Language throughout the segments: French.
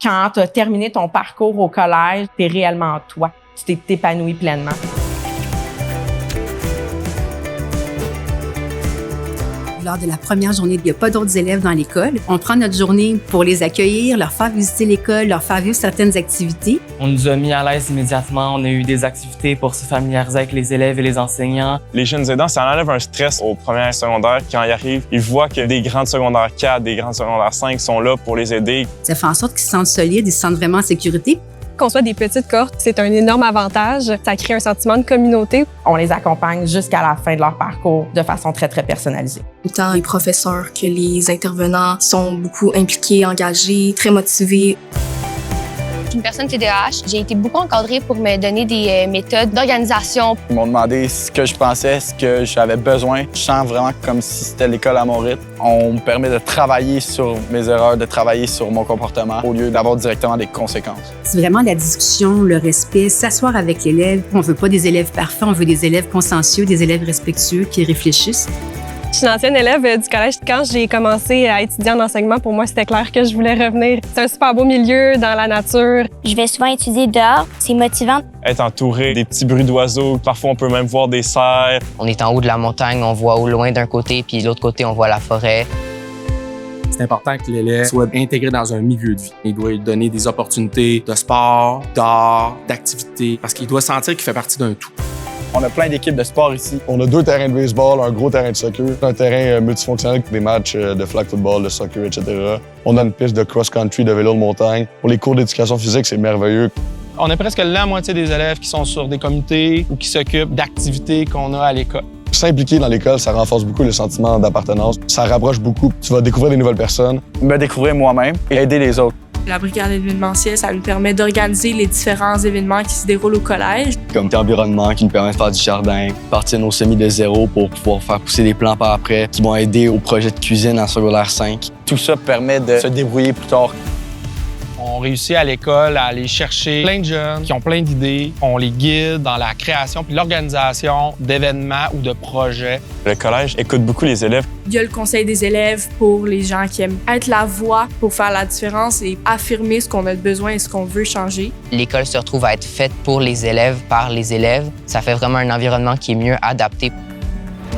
Quand tu as terminé ton parcours au collège, tu es réellement toi. Tu t'es épanoui pleinement. Lors de la première journée, il n'y a pas d'autres élèves dans l'école. On prend notre journée pour les accueillir, leur faire visiter l'école, leur faire vivre certaines activités. On nous a mis à l'aise immédiatement. On a eu des activités pour se familiariser avec les élèves et les enseignants. Les jeunes aidants, ça enlève un stress aux premières secondaires. Quand ils arrivent, ils voient que des grandes secondaires 4, des grandes secondaires 5 sont là pour les aider. Ça fait en sorte qu'ils se sentent solides, ils se sentent vraiment en sécurité. Qu'on soit des petites cohortes, c'est un énorme avantage. Ça crée un sentiment de communauté. On les accompagne jusqu'à la fin de leur parcours de façon très, très personnalisée. Autant les professeurs que les intervenants sont beaucoup impliqués, engagés, très motivés. Je suis une personne TDAH. J'ai été beaucoup encadrée pour me donner des méthodes d'organisation. Ils m'ont demandé ce que je pensais, ce que j'avais besoin. Je sens vraiment comme si c'était l'école à mon rythme. On me permet de travailler sur mes erreurs, de travailler sur mon comportement au lieu d'avoir directement des conséquences. C'est vraiment la discussion, le respect, s'asseoir avec l'élève. On ne veut pas des élèves parfaits, on veut des élèves consciencieux, des élèves respectueux qui réfléchissent. Je suis une ancienne élève du collège. Quand j'ai commencé à étudier en enseignement, pour moi, c'était clair que je voulais revenir. C'est un super beau milieu dans la nature. Je vais souvent étudier dehors. C'est motivant. Être entouré des petits bruits d'oiseaux. Parfois, on peut même voir des cerfs. On est en haut de la montagne, on voit au loin d'un côté, puis de l'autre côté, on voit la forêt. C'est important que l'élève soit intégré dans un milieu de vie. Il doit lui donner des opportunités de sport, d'art, d'activité, parce qu'il doit sentir qu'il fait partie d'un tout. On a plein d'équipes de sport ici. On a 2 terrains de baseball, un gros terrain de soccer, un terrain multifonctionnel avec des matchs de flag football, de soccer, etc. On a une piste de cross-country, de vélo de montagne. Pour les cours d'éducation physique, c'est merveilleux. On a presque la moitié des élèves qui sont sur des comités ou qui s'occupent d'activités qu'on a à l'école. S'impliquer dans l'école, ça renforce beaucoup le sentiment d'appartenance. Ça rapproche beaucoup. Tu vas découvrir des nouvelles personnes. Me découvrir moi-même et aider les autres. La brigade événementielle, ça nous permet d'organiser les différents événements qui se déroulent au collège. Comité environnement qui nous permet de faire du jardin, partir nos semis de zéro pour pouvoir faire pousser des plants par après, qui vont aider au projet de cuisine en secondaire 5. Tout ça permet de se débrouiller plus tard. On réussit à l'école à aller chercher plein de jeunes qui ont plein d'idées. On les guide dans la création puis l'organisation d'événements ou de projets. Le collège écoute beaucoup les élèves. Il y a le conseil des élèves pour les gens qui aiment être la voix pour faire la différence et affirmer ce qu'on a besoin et ce qu'on veut changer. L'école se retrouve à être faite pour les élèves, par les élèves. Ça fait vraiment un environnement qui est mieux adapté.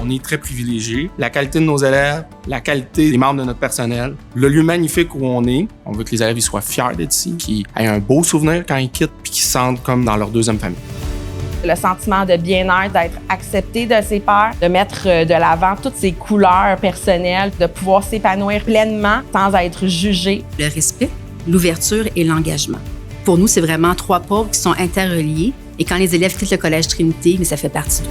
On est très privilégiés. La qualité de nos élèves, la qualité des membres de notre personnel, le lieu magnifique où on est. On veut que les élèves ils soient fiers d'être ici, qu'ils aient un beau souvenir quand ils quittent puis qu'ils se sentent comme dans leur deuxième famille. Le sentiment de bien-être, d'être accepté de ses pairs, de mettre de l'avant toutes ses couleurs personnelles, de pouvoir s'épanouir pleinement sans être jugé. Le respect, l'ouverture et l'engagement. Pour nous, c'est vraiment 3 pôles qui sont interreliés. Et quand les élèves quittent le Collège Trinité, mais ça fait partie d'eux.